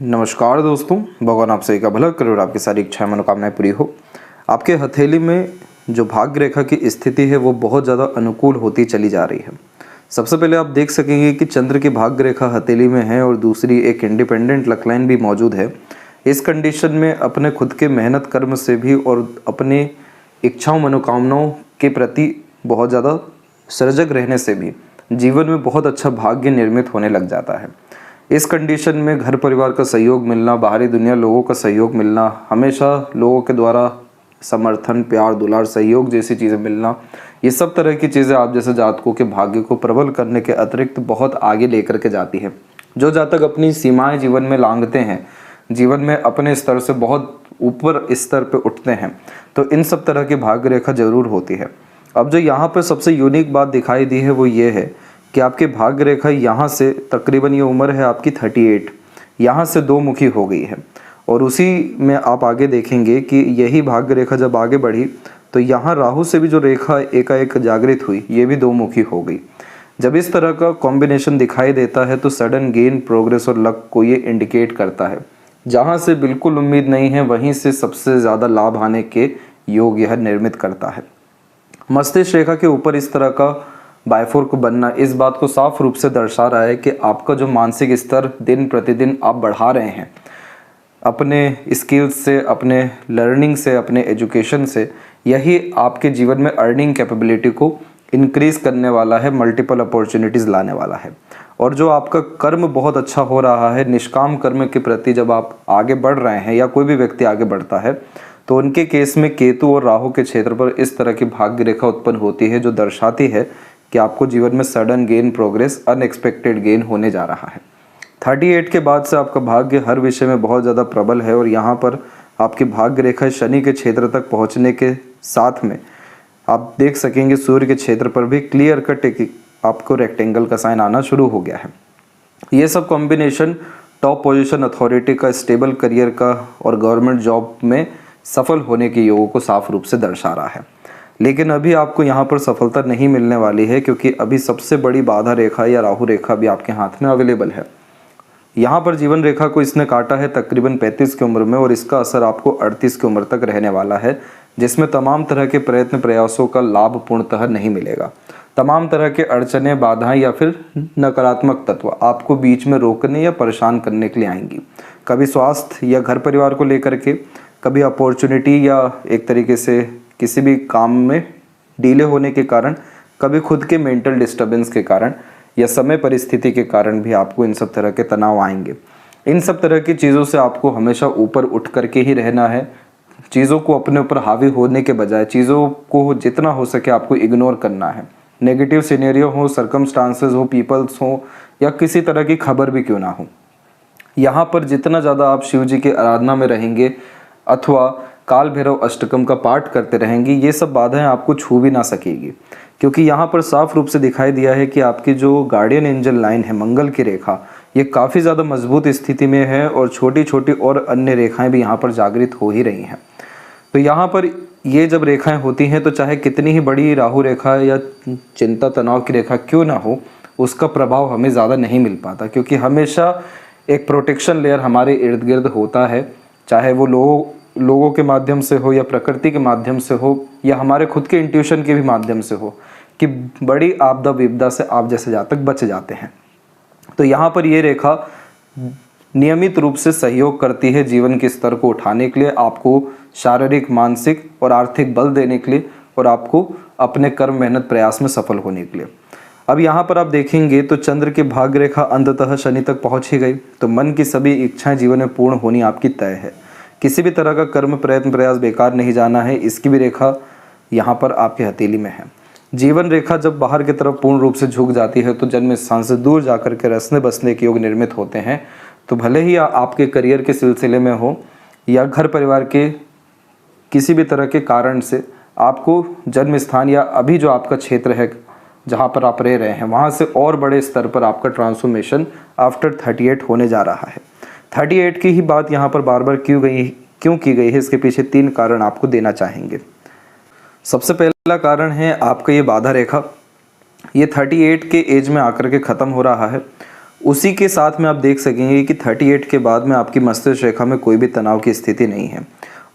नमस्कार दोस्तों, भगवान आप सभी का भला करे और आपकी सारी इच्छाएं मनोकामनाएं पूरी हो। आपके हथेली में जो भाग्य रेखा की स्थिति है वो बहुत ज़्यादा अनुकूल होती चली जा रही है। सबसे पहले आप देख सकेंगे कि चंद्र की भाग्य रेखा हथेली में है और दूसरी एक इंडिपेंडेंट लकलाइन भी मौजूद है। इस कंडीशन में अपने खुद के मेहनत कर्म से भी और अपने इच्छाओं मनोकामनाओं के प्रति बहुत ज़्यादा सजग रहने से भी जीवन में बहुत अच्छा भाग्य निर्मित होने लग जाता है। इस कंडीशन में घर परिवार का सहयोग मिलना, बाहरी दुनिया लोगों का सहयोग मिलना, हमेशा लोगों के द्वारा समर्थन, प्यार, दुलार, सहयोग जैसी चीज़ें मिलना, ये सब तरह की चीज़ें आप जैसे जातकों के भाग्य को प्रबल करने के अतिरिक्त बहुत आगे लेकर के जाती है। जो जातक अपनी सीमाएं जीवन में लांघते हैं, जीवन में अपने स्तर से बहुत ऊपर स्तर पर उठते हैं, तो इन सब तरह की भाग्य रेखा जरूर होती है। अब जो यहाँ पर सबसे यूनिक बात दिखाई दी है वो ये है कि आपकी भाग्य रेखा यहाँ से तकरीबन ये उम्र है आपकी 38, यहाँ से दो मुखी हो गई है। और उसी में आप आगे देखेंगे कि यही भाग्य रेखा जब आगे बढ़ी तो यहाँ राहु से भी जो रेखा एकाएक जागृत हुई, ये भी दो मुखी हो गई। जब इस तरह का कॉम्बिनेशन दिखाई देता है तो सडन गेन, प्रोग्रेस और लक को ये इंडिकेट करता है। जहाँ से बिल्कुल उम्मीद नहीं है वहीं से सबसे ज़्यादा लाभ आने के योग यह निर्मित करता है। मस्तिष्क रेखा के ऊपर इस तरह का बायफोर्क बनना इस बात को साफ रूप से दर्शा रहा है कि आपका जो मानसिक स्तर दिन प्रतिदिन आप बढ़ा रहे हैं अपने स्किल्स से, अपने लर्निंग से, अपने एजुकेशन से, यही आपके जीवन में अर्निंग कैपेबिलिटी को इंक्रीज करने वाला है, मल्टीपल अपॉर्चुनिटीज़ लाने वाला है। और जो आपका कर्म बहुत अच्छा हो रहा है, निष्काम कर्म के प्रति जब आप आगे बढ़ रहे हैं या कोई भी व्यक्ति आगे बढ़ता है तो उनके केस में केतु और राहु के क्षेत्र पर इस तरह की भाग्य रेखा उत्पन्न होती है जो दर्शाती है कि आपको जीवन में sudden gain, progress, unexpected gain होने जा रहा है। 38 के बाद से आपका भाग्य हर विषय में बहुत ज़्यादा प्रबल है और यहाँ पर आपकी भाग्य रेखा शनि के क्षेत्र तक पहुँचने के साथ में आप देख सकेंगे सूर्य के क्षेत्र पर भी क्लियर कट एक आपको रेक्टेंगल का साइन आना शुरू हो गया है। ये सब कॉम्बिनेशन टॉप पोजीशन, अथॉरिटी का, स्टेबल करियर का और गवर्नमेंट जॉब में सफल होने के योगों को साफ रूप से दर्शा रहा है। लेकिन अभी आपको यहाँ पर सफलता नहीं मिलने वाली है क्योंकि अभी सबसे बड़ी बाधा रेखा या राहु रेखा भी आपके हाथ में अवेलेबल है। यहाँ पर जीवन रेखा को इसने काटा है तकरीबन 35 की उम्र में और इसका असर आपको 38 की उम्र तक रहने वाला है, जिसमें तमाम तरह के प्रयत्न प्रयासों का लाभ पूर्णतः नहीं मिलेगा। तमाम तरह के अड़चने, बाधाएं या फिर नकारात्मक तत्व आपको बीच में रोकने या परेशान करने के लिए आएंगी। कभी स्वास्थ्य या घर परिवार को लेकर के, कभी अपॉर्चुनिटी या एक तरीके से किसी भी काम में डीले होने के कारण, कभी खुद के मेंटल डिस्टर्बेंस के कारण या समय परिस्थिति के कारण भी आपको इन सब तरह के तनाव आएंगे। इन सब तरह की चीज़ों से आपको हमेशा ऊपर उठ करके ही रहना है। चीज़ों को अपने ऊपर हावी होने के बजाय चीज़ों को जितना हो सके आपको इग्नोर करना है। नेगेटिव सिनेरियो हो, सर्कमस्टांसेस हो, पीपल्स हो या किसी तरह की खबर भी क्यों ना हो, यहाँ पर जितना ज़्यादा आप शिव जी की आराधना में रहेंगे अथवा काल भैरव अष्टकम का पाठ करते रहेंगे, ये सब बाधाएं आपको छू भी ना सकेगी। क्योंकि यहाँ पर साफ रूप से दिखाई दिया है कि आपकी जो गार्डियन एंजल लाइन है, मंगल की रेखा, ये काफ़ी ज़्यादा मजबूत स्थिति में है और छोटी छोटी और अन्य रेखाएं भी यहाँ पर जागृत हो ही रही हैं। तो यहाँ पर ये जब रेखाएं होती हैं तो चाहे कितनी ही बड़ी राहु रेखा या चिंता तनाव की रेखा क्यों ना हो, उसका प्रभाव हमें ज़्यादा नहीं मिल पाता क्योंकि हमेशा एक प्रोटेक्शन लेयर हमारे इर्द गिर्द होता है, चाहे वो लोगों के माध्यम से हो या प्रकृति के माध्यम से हो या हमारे खुद के इंट्यूशन के भी माध्यम से हो, कि बड़ी आपदा विपदा से आप जैसे जातक बच जाते हैं। तो यहाँ पर ये रेखा नियमित रूप से सहयोग करती है जीवन के स्तर को उठाने के लिए, आपको शारीरिक, मानसिक और आर्थिक बल देने के लिए और आपको अपने कर्म, मेहनत, प्रयास में सफल होने के लिए। अब यहाँ पर आप देखेंगे तो चंद्र की भाग्य रेखा अंततः शनि तक पहुँच ही गई, तो मन की सभी इच्छाएं जीवन में पूर्ण होनी आपकी तय है। किसी भी तरह का कर्म, प्रयत्न, प्रयास बेकार नहीं जाना है। इसकी भी रेखा यहाँ पर आपकी हथेली में है। जीवन रेखा जब बाहर की तरफ पूर्ण रूप से झुक जाती है तो जन्म स्थान से दूर जाकर के रसने बसने के योग निर्मित होते हैं। तो भले ही आपके करियर के सिलसिले में हो या घर परिवार के किसी भी तरह के कारण से आपको जन्म स्थान या अभी जो आपका क्षेत्र है जहाँ पर आप रह रहे हैं वहाँ से और बड़े स्तर पर आपका ट्रांसफॉर्मेशन आफ्टर 38 होने जा रहा है। 38 की ही बात यहाँ पर बार बार क्यों की गई है, इसके पीछे 3 कारण आपको देना चाहेंगे। सबसे पहला कारण है आपका ये बाधा रेखा, ये 38 के एज में आकर के ख़त्म हो रहा है उसी के साथ में आप देख सकेंगे कि 38 के बाद में आपकी मस्तिष्क रेखा में कोई भी तनाव की स्थिति नहीं है।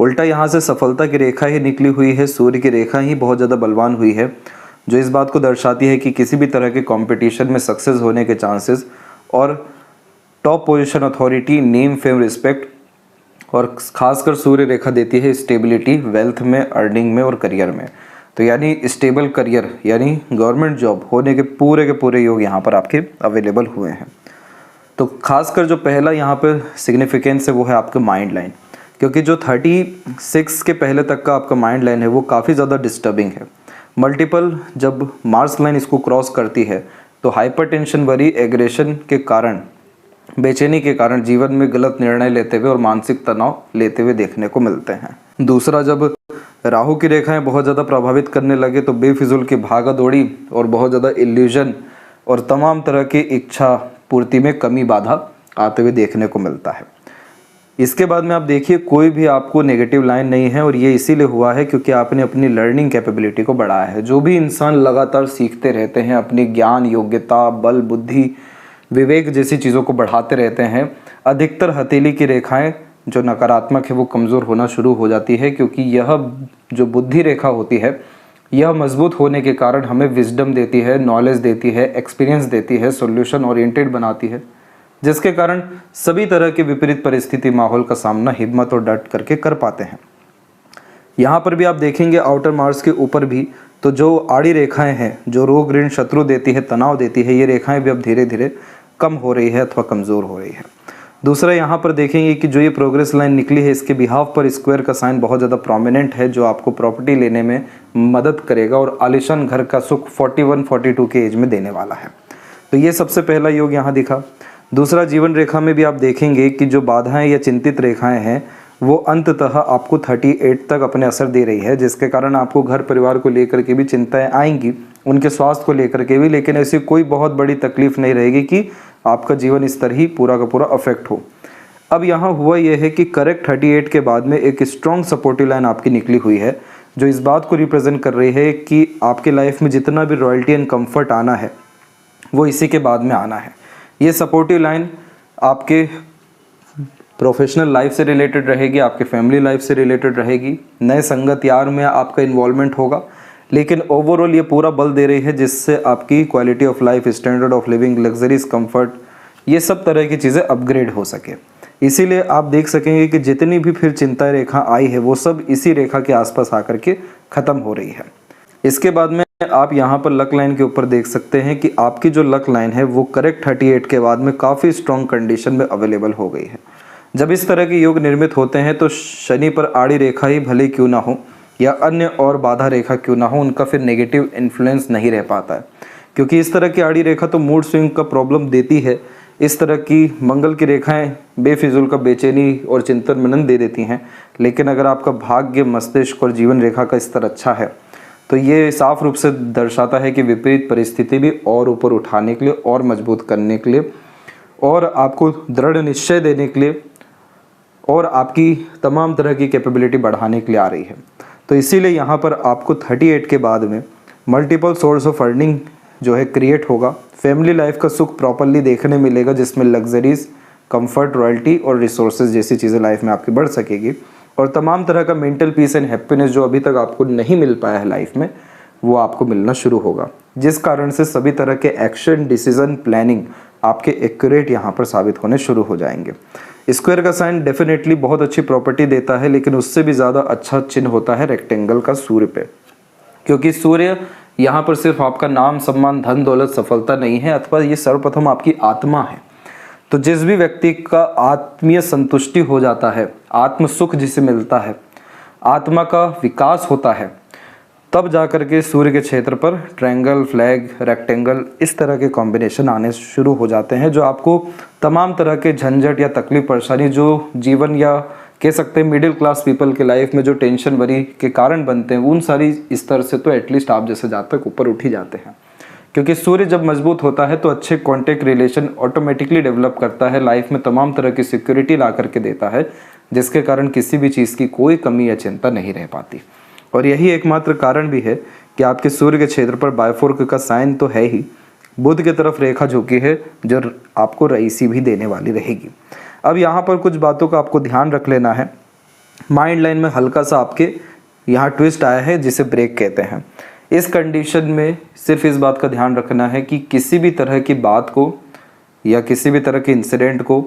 उल्टा यहाँ से सफलता की रेखा ही निकली हुई है, सूर्य की रेखा ही बहुत ज़्यादा बलवान हुई है, जो इस बात को दर्शाती है कि किसी भी तरह के कंपटीशन में सक्सेस होने के चांसेस और top position, authority, name, fame, respect, और खासकर सूर्य रेखा देती है स्टेबिलिटी, वेल्थ में, अर्निंग में और करियर में। तो यानी स्टेबल करियर यानी गवर्नमेंट जॉब होने के पूरे योग यहाँ पर आपके अवेलेबल हुए हैं। तो खासकर जो पहला यहाँ पर सिग्निफिकेंस है वो है आपका माइंड लाइन, क्योंकि जो 36 के पहले तक का आपका माइंड लाइन है वो काफ़ी ज़्यादा डिस्टर्बिंग है। मल्टीपल जब मार्स लाइन इसको क्रॉस करती है तो हाइपरटेंशन, वरी, एग्रेशन के कारण, बेचैनी के कारण जीवन में गलत निर्णय लेते हुए और मानसिक तनाव लेते हुए देखने को मिलते हैं। दूसरा, जब राहु की रेखाएं बहुत ज़्यादा प्रभावित करने लगे तो बेफिजूल की भागा दौड़ी और बहुत ज़्यादा इल्यूजन और तमाम तरह की इच्छा पूर्ति में कमी, बाधा आते हुए देखने को मिलता है। इसके बाद में आप देखिए कोई भी आपको नेगेटिव लाइन नहीं है, और ये इसीलिए हुआ है क्योंकि आपने अपनी लर्निंग कैपेबिलिटी को बढ़ाया है। जो भी इंसान लगातार सीखते रहते हैं, अपनी ज्ञान, योग्यता, बल, बुद्धि, विवेक जैसी चीज़ों को बढ़ाते रहते हैं, अधिकतर हथेली की रेखाएं जो नकारात्मक है वो कमज़ोर होना शुरू हो जाती है, क्योंकि यह जो बुद्धि रेखा होती है यह मजबूत होने के कारण हमें विजडम देती है, नॉलेज देती है, एक्सपीरियंस देती है, सॉल्यूशन ओरिएंटेड बनाती है, जिसके कारण सभी तरह के विपरीत परिस्थिति, माहौल का सामना हिम्मत और डट करके कर पाते हैं। यहाँ पर भी आप देखेंगे आउटर मार्स के ऊपर भी तो जो आड़ी रेखाएं हैं, जो रोग, ऋण, शत्रु देती है, तनाव देती है, ये रेखाएं भी अब धीरे धीरे कम हो रही है अथवा कमज़ोर हो रही है। दूसरा, यहाँ पर देखेंगे कि जो ये प्रोग्रेस लाइन निकली है इसके बिहाफ पर स्क्वायर का साइन बहुत ज़्यादा प्रोमिनेंट है, जो आपको प्रॉपर्टी लेने में मदद करेगा और आलिशान घर का सुख 41-42 के एज में देने वाला है। तो ये सबसे पहला योग यहाँ दिखा। दूसरा, जीवन रेखा में भी आप देखेंगे कि जो बाधाएं या चिंतित रेखाएं हैं वो अंततः आपको 38 तक अपने असर दे रही है, जिसके कारण आपको घर परिवार को लेकर के भी चिंताएं आएंगी, उनके स्वास्थ्य को लेकर के भी, लेकिन ऐसी कोई बहुत बड़ी तकलीफ नहीं रहेगी कि आपका जीवन स्तर ही पूरा का पूरा अफेक्ट हो। अब यहाँ हुआ यह है कि करेक्ट 38 के बाद में एक स्ट्रॉन्ग सपोर्टिव लाइन आपकी निकली हुई है, जो इस बात को रिप्रेजेंट कर रही है कि आपके लाइफ में जितना भी रॉयल्टी एंड कंफर्ट आना है वो इसी के बाद में आना है। ये सपोर्टिव लाइन आपके प्रोफेशनल लाइफ से रिलेटेड रहेगी, आपके फैमिली लाइफ से रिलेटेड रहेगी, नए संगत यार में आपका इन्वॉल्वमेंट होगा, लेकिन ओवरऑल ये पूरा बल दे रही है जिससे आपकी quality of life, standard of living, luxuries, comfort, ये सब तरह की चीज़ें अपग्रेड हो सके। इसीलिए आप देख सकेंगे कि जितनी भी फिर चिंता रेखा आई है वो सब इसी रेखा के आसपास आकर के ख़त्म हो रही है। इसके बाद में आप यहाँ पर लक लाइन के ऊपर देख सकते हैं कि आपकी जो लक लाइन है वो करेक्ट 38 के बाद में काफ़ी स्ट्रॉन्ग कंडीशन में अवेलेबल हो गई है। जब इस तरह के योग निर्मित होते हैं तो शनि पर आड़ी रेखा ही भले क्यों ना हो या अन्य और बाधा रेखा क्यों ना हो, उनका फिर नेगेटिव इन्फ्लुएंस नहीं रह पाता है, क्योंकि इस तरह की आड़ी रेखा तो मूड स्विंग का प्रॉब्लम देती है। इस तरह की मंगल की रेखाएं बेफिजूल का बेचैनी और चिंतन मनन दे देती हैं, लेकिन अगर आपका भाग्य, मस्तिष्क और जीवन रेखा का स्तर अच्छा है तो ये साफ रूप से दर्शाता है कि विपरीत परिस्थिति भी और ऊपर उठाने के लिए और मजबूत करने के लिए और आपको दृढ़ निश्चय देने के लिए और आपकी तमाम तरह की कैपेबिलिटी बढ़ाने के लिए आ रही है। तो इसीलिए यहाँ पर आपको 38 के बाद में मल्टीपल सोर्स ऑफ अर्निंग जो है क्रिएट होगा, फैमिली लाइफ का सुख प्रॉपरली देखने मिलेगा, जिसमें लग्जरीज, कंफर्ट, रॉयल्टी और रिसोर्सेज जैसी चीज़ें लाइफ में आपकी बढ़ सकेगी, और तमाम तरह का मेंटल पीस एंड हैप्पीनेस जो अभी तक आपको नहीं मिल पाया है लाइफ में वो आपको मिलना शुरू होगा, जिस कारण से सभी तरह के एक्शन, डिसीजन, प्लानिंग आपके एक्यूरेट यहाँ पर साबित होने शुरू हो जाएंगे। स्क्वायर का साइन डेफिनेटली बहुत अच्छी प्रॉपर्टी देता है, लेकिन उससे भी ज़्यादा अच्छा चिन्ह होता है रेक्टेंगल का सूर्य पे, क्योंकि सूर्य यहाँ पर सिर्फ आपका नाम, सम्मान, धन, दौलत, सफलता नहीं है, अथवा ये सर्वप्रथम आपकी आत्मा है। तो जिस भी व्यक्ति का आत्मीय संतुष्टि हो जाता है, आत्म सुख जिसे मिलता है, आत्मा का विकास होता है, तब जाकर के सूर्य के क्षेत्र पर ट्रायंगल, फ्लैग, रेक्टेंगल इस तरह के कॉम्बिनेशन आने शुरू हो जाते हैं, जो आपको तमाम तरह के झंझट या तकलीफ, परेशानी जो जीवन या कह सकते हैं मिडिल क्लास पीपल के लाइफ में जो टेंशन वरी के कारण बनते हैं, उन सारी स्तर से तो एटलीस्ट आप जैसे जातक ऊपर उठ ही जाते हैं। क्योंकि सूर्य जब मजबूत होता है तो अच्छे कॉन्टेक्ट रिलेशन ऑटोमेटिकली डेवलप करता है, लाइफ में तमाम तरह की सिक्योरिटी ला करके देता है, जिसके कारण किसी भी चीज़ की कोई कमी या चिंता नहीं रह पाती। और यही एकमात्र कारण भी है कि आपके सूर्य के क्षेत्र पर बायफोर्क का साइन तो है ही, बुध की तरफ रेखा झुकी है जो आपको रईसी भी देने वाली रहेगी। अब यहाँ पर कुछ बातों का आपको ध्यान रख लेना है। माइंड लाइन में हल्का सा आपके यहाँ ट्विस्ट आया है जिसे ब्रेक कहते हैं। इस कंडीशन में सिर्फ इस बात का ध्यान रखना है कि किसी भी तरह की बात को या किसी भी तरह के इंसिडेंट को,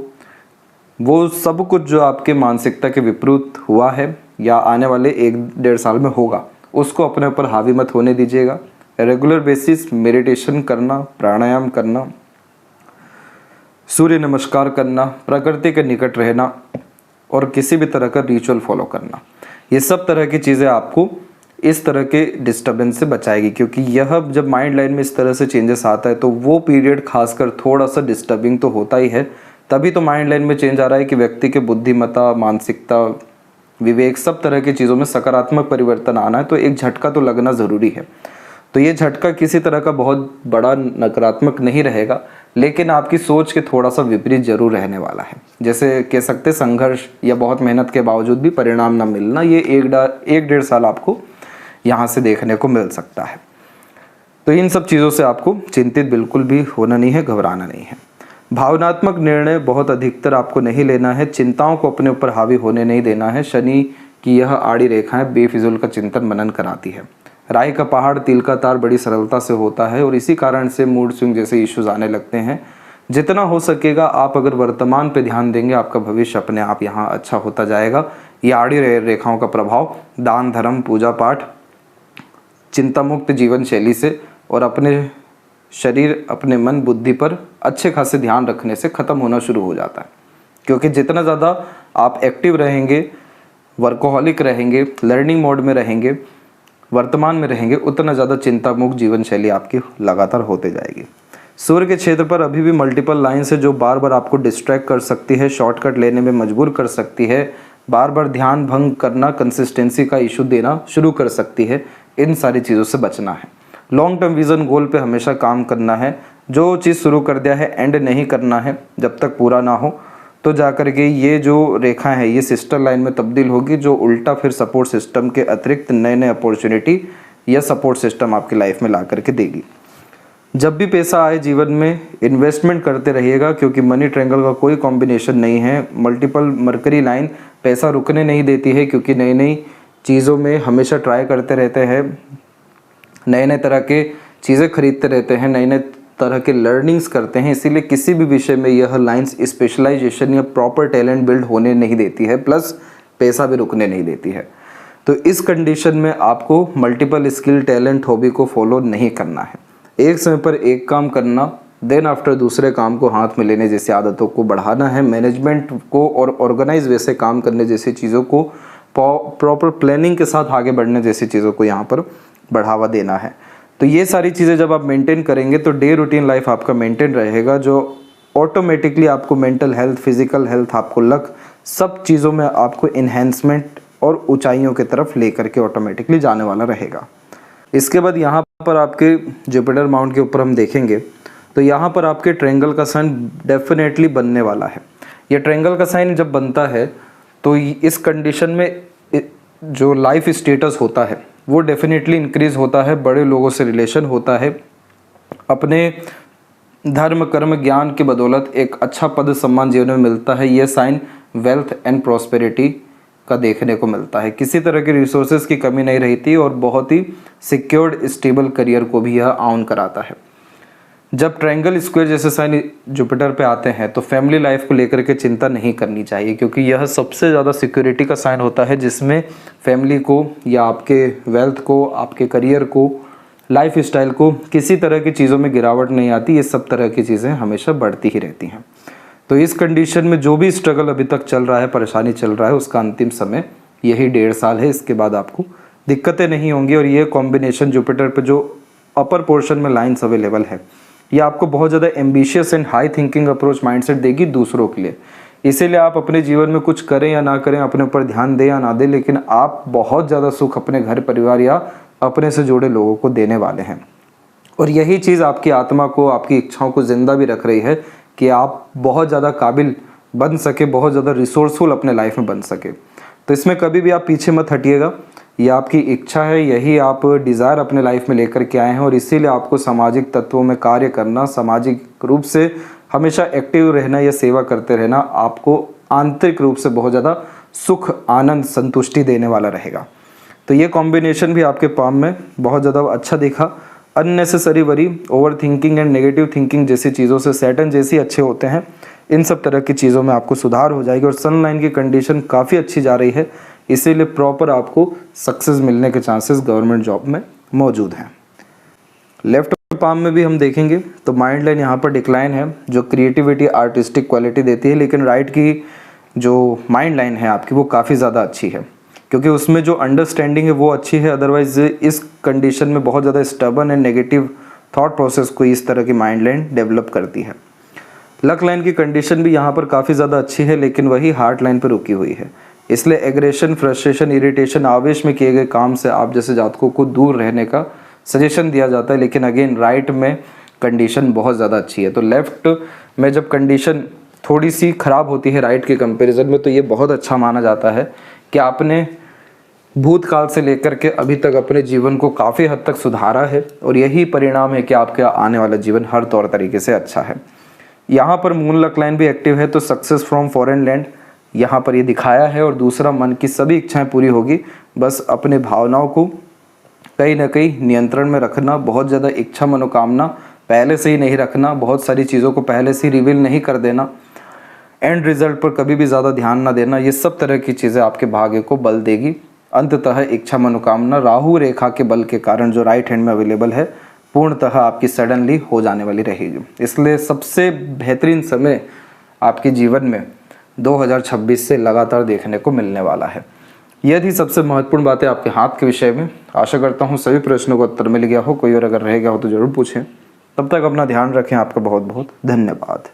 वो सब कुछ जो आपके मानसिकता के विपरीत हुआ है या आने वाले 1-1.5 साल में होगा, उसको अपने ऊपर हावी मत होने दीजिएगा। रेगुलर बेसिस मेडिटेशन करना, प्राणायाम करना, सूर्य नमस्कार करना, प्रकृति के निकट रहना और किसी भी तरह का रिचुअल फॉलो करना, ये सब तरह की चीज़ें आपको इस तरह के डिस्टर्बेंस से बचाएगी। क्योंकि यह जब माइंड लाइन में इस तरह से चेंजेस आता है तो वो पीरियड खासकर थोड़ा सा डिस्टर्बिंग तो होता ही है। तभी तो माइंड लाइन में चेंज आ रहा है कि व्यक्ति के बुद्धिमत्ता, मानसिकता, विवेक, सब तरह की चीज़ों में सकारात्मक परिवर्तन आना है, तो एक झटका तो लगना ज़रूरी है। तो ये झटका किसी तरह का बहुत बड़ा नकारात्मक नहीं रहेगा, लेकिन आपकी सोच के थोड़ा सा विपरीत जरूर रहने वाला है। जैसे कह सकते संघर्ष या बहुत मेहनत के बावजूद भी परिणाम न मिलना, ये 1-1.5 साल आपको यहाँ से देखने को मिल सकता है। तो इन सब चीज़ों से आपको चिंतित बिल्कुल भी होना नहीं है, घबराना नहीं है। भावनात्मक निर्णय बहुत अधिकतर आपको नहीं लेना है, चिंताओं को अपने ऊपर हावी होने नहीं देना है। शनि की यह आड़ी रेखाएं बेफिजूल का चिंतन मनन कराती है। राई का पहाड़, तिल का तार बड़ी सरलता से होता है और इसी कारण से मूड स्विंग जैसे इश्यूज आने लगते हैं। जितना हो सकेगा आप अगर वर्तमान पे ध्यान देंगे, आपका भविष्य अपने आप यहाँ अच्छा होता जाएगा। ये आड़ी रेखाओं का प्रभाव दान, धर्म, पूजा पाठ, चिंता मुक्त जीवन शैली से और अपने शरीर, अपने मन, बुद्धि पर अच्छे खासे ध्यान रखने से ख़त्म होना शुरू हो जाता है। क्योंकि जितना ज़्यादा आप एक्टिव रहेंगे, वर्कोहॉलिक रहेंगे, लर्निंग मोड में रहेंगे, वर्तमान में रहेंगे, उतना ज़्यादा चिंता मुक्त जीवन शैली आपकी लगातार होते जाएगी। सूर्य के क्षेत्र पर अभी भी मल्टीपल लाइन्स है जो बार बार आपको डिस्ट्रैक्ट कर सकती है, शॉर्टकट लेने में मजबूर कर सकती है, बार बार ध्यान भंग करना, कंसिस्टेंसी का इशू देना शुरू कर सकती है। इन सारी चीज़ों से बचना है। लॉन्ग टर्म विज़न गोल पे हमेशा काम करना है। जो चीज़ शुरू कर दिया है एंड नहीं करना है जब तक पूरा ना हो, तो जाकर के ये जो रेखा है ये सिस्टर लाइन में तब्दील होगी, जो उल्टा फिर सपोर्ट सिस्टम के अतिरिक्त नए नए अपॉर्चुनिटी या सपोर्ट सिस्टम आपकी लाइफ में ला करके देगी। जब भी पैसा आए जीवन में इन्वेस्टमेंट करते रहिएगा, क्योंकि मनी ट्रायंगल का कोई कॉम्बिनेशन नहीं है। मल्टीपल मरकरी लाइन पैसा रुकने नहीं देती है, क्योंकि नई नई चीज़ों में हमेशा ट्राई करते रहते हैं, नए नए तरह के चीज़ें खरीदते रहते हैं, नए नए तरह के लर्निंग्स करते हैं। इसीलिए किसी भी विषय में यह लाइंस स्पेशलाइजेशन या प्रॉपर टैलेंट बिल्ड होने नहीं देती है, प्लस पैसा भी रुकने नहीं देती है। तो इस कंडीशन में आपको मल्टीपल स्किल, टैलेंट, हॉबी को फॉलो नहीं करना है। एक समय पर एक काम करना, देन आफ्टर दूसरे काम को हाथ में लेने जैसी आदतों को बढ़ाना है। मैनेजमेंट को और ऑर्गेनाइज वैसे काम करने जैसी चीज़ों को, प्रॉपर प्लानिंग के साथ आगे बढ़ने जैसी चीज़ों को यहाँ पर बढ़ावा देना है। तो ये सारी चीज़ें जब आप मेंटेन करेंगे तो डे रूटीन लाइफ आपका मेंटेन रहेगा, जो ऑटोमेटिकली आपको मेंटल हेल्थ, फिजिकल हेल्थ, आपको लक, सब चीज़ों में आपको इन्हेंसमेंट और ऊंचाइयों की तरफ लेकर के ऑटोमेटिकली जाने वाला रहेगा। इसके बाद यहाँ पर आपके जुपिटर माउंट के ऊपर हम देखेंगे तो यहाँ पर आपके ट्रायंगल का साइन डेफिनेटली बनने वाला है। ये ट्रायंगल का साइन जब बनता है तो इस कंडीशन में जो लाइफ स्टेटस होता है वो डेफिनेटली इंक्रीज होता है, बड़े लोगों से रिलेशन होता है, अपने धर्म, कर्म, ज्ञान की बदौलत एक अच्छा पद सम्मान जीवन में मिलता है। यह साइन वेल्थ एंड प्रॉस्पेरिटी का देखने को मिलता है। किसी तरह की रिसोर्सेज की कमी नहीं रहती और बहुत ही सिक्योर्ड, स्टेबल करियर को भी यह ऑन कराता है। जब ट्रायंगल, स्क्वायर जैसे साइन जुपिटर पे आते हैं तो फैमिली लाइफ को लेकर के चिंता नहीं करनी चाहिए, क्योंकि यह सबसे ज़्यादा सिक्योरिटी का साइन होता है, जिसमें फैमिली को या आपके वेल्थ को, आपके करियर को, लाइफ स्टाइल को किसी तरह की चीज़ों में गिरावट नहीं आती। ये सब तरह की चीज़ें हमेशा बढ़ती ही रहती हैं। तो इस कंडीशन में जो भी स्ट्रगल अभी तक चल रहा है, परेशानी चल रहा है, उसका अंतिम समय यही 1.5 साल है। इसके बाद आपको दिक्कतें नहीं होंगी। और ये कॉम्बिनेशन जुपिटर पे जो अपर पोर्शन में लाइन्स अवेलेबल है, ये आपको बहुत ज़्यादा ambitious and high thinking approach mindset देगी दूसरों के लिए। इसीलिए आप अपने जीवन में कुछ करें या ना करें, अपने ऊपर ध्यान दें या ना दें, लेकिन आप बहुत ज़्यादा सुख अपने घर परिवार या अपने से जुड़े लोगों को देने वाले हैं। और यही चीज़ आपकी आत्मा को, आपकी इच्छाओं को जिंदा भी रख रही है कि आप बहुत ज़्यादा काबिल बन सके, बहुत ज़्यादा रिसोर्सफुल अपने लाइफ में बन सके। तो इसमें कभी भी आप पीछे मत हटिएगा। ये आपकी इच्छा है, यही आप डिज़ायर अपने लाइफ में लेकर के आए हैं और इसीलिए आपको सामाजिक तत्वों में कार्य करना, सामाजिक रूप से हमेशा एक्टिव रहना या सेवा करते रहना आपको आंतरिक रूप से बहुत ज़्यादा सुख, आनंद, संतुष्टि देने वाला रहेगा। तो ये कॉम्बिनेशन भी आपके पाम में बहुत ज़्यादा अच्छा दिखा। Unnecessary worry, over thinking and negative thinking जैसी चीज़ों से सैटर्न जैसी अच्छे होते हैं, इन सब तरह की चीज़ों में आपको सुधार हो जाएगी और सन लाइन की कंडीशन काफ़ी अच्छी जा रही है, इसीलिए प्रॉपर आपको सक्सेस मिलने के चांसेस गवर्नमेंट जॉब में मौजूद हैं। लेफ्ट पाम में भी हम देखेंगे तो माइंड लाइन यहाँ पर डिक्लाइन है, जो क्रिएटिविटी, आर्टिस्टिक क्वालिटी देती है, लेकिन राइट की जो माइंड लाइन है आपकी वो काफ़ी ज़्यादा अच्छी है, क्योंकि उसमें जो अंडरस्टैंडिंग है वो अच्छी है। अदरवाइज इस कंडीशन में बहुत ज़्यादा stubborn and negative thought process को इस तरह की माइंड लाइन डेवलप करती है। लक लाइन की कंडीशन भी यहाँ पर काफ़ी ज़्यादा अच्छी है, लेकिन वही हार्ट लाइन पर रुकी हुई है, इसलिए एग्रेशन, फ्रस्ट्रेशन, इरिटेशन, आवेश में किए गए काम से आप जैसे जातकों को दूर रहने का सजेशन दिया जाता है। लेकिन अगेन राइट में कंडीशन बहुत ज़्यादा अच्छी है। तो लेफ्ट में जब कंडीशन थोड़ी सी ख़राब होती है राइट के कंपैरिजन में, तो ये बहुत अच्छा माना जाता है कि आपने भूतकाल से लेकर के अभी तक अपने जीवन को काफ़ी हद तक सुधारा है और यही परिणाम है कि आपका आने वाला जीवन हर तौर तरीके से अच्छा है। यहाँ पर मून लक लाइन भी एक्टिव है, तो सक्सेस फ्रॉम फॉरेन लैंड यहाँ पर ये दिखाया है। और दूसरा, मन की सभी इच्छाएं पूरी होगी, बस अपने भावनाओं को कहीं ना कहीं नियंत्रण में रखना, बहुत ज़्यादा इच्छा मनोकामना पहले से ही नहीं रखना, बहुत सारी चीज़ों को पहले से ही रिवील नहीं कर देना, एंड रिजल्ट पर कभी भी ज़्यादा ध्यान ना देना, ये सब तरह की चीज़ें आपके भाग्य को बल देगी। अंततः इच्छा मनोकामना राहु रेखा के बल के कारण जो राइट हैंड में अवेलेबल है, पूर्णतः आपकी सडनली हो जाने वाली रहेगी। इसलिए सबसे बेहतरीन समय आपके जीवन में 2026 से लगातार देखने को मिलने वाला है। यह थी सबसे महत्वपूर्ण बातें आपके हाथ के विषय में। आशा करता हूँ सभी प्रश्नों का उत्तर मिल गया हो, कोई और अगर रह गया हो तो ज़रूर पूछें। तब तक अपना ध्यान रखें। आपका बहुत बहुत धन्यवाद।